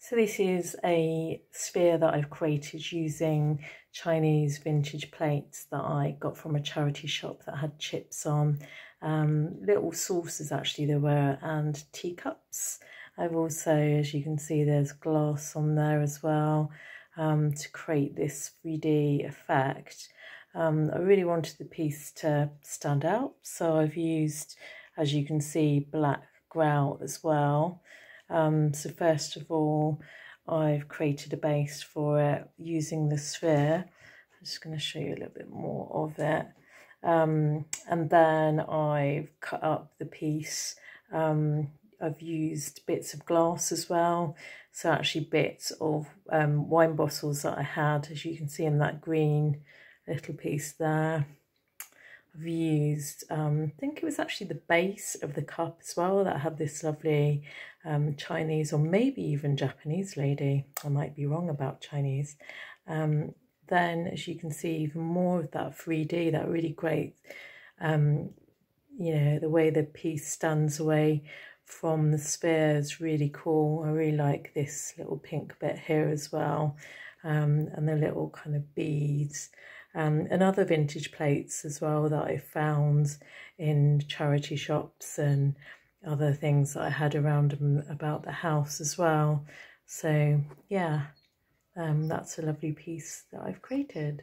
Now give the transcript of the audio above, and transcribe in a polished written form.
So this is a sphere that I've created using Chinese vintage plates that I got from a charity shop that had chips on. Little saucers actually there were, and teacups. I've also, as you can see, there's glass on there as well, to create this 3D effect. I really wanted the piece to stand out, so I've used, as you can see, black grout as well. So first of all, I've created a base for it using the sphere. I'm just going to show you a little bit more of it. And then I've cut up the piece. I've used bits of glass as well. So actually bits of wine bottles that I had, as you can see in that green little piece there. I've used, I think it was actually the base of the cup as well that had this lovely Chinese or maybe even Japanese lady. I might be wrong about Chinese. Then, as you can see, even more of that 3D, that really great, you know, the way the piece stands away from the sphere is really cool. I really like this little pink bit here as well, and the little kind of beads. And other vintage plates as well that I found in charity shops and other things that I had around about the house as well. So yeah, that's a lovely piece that I've created.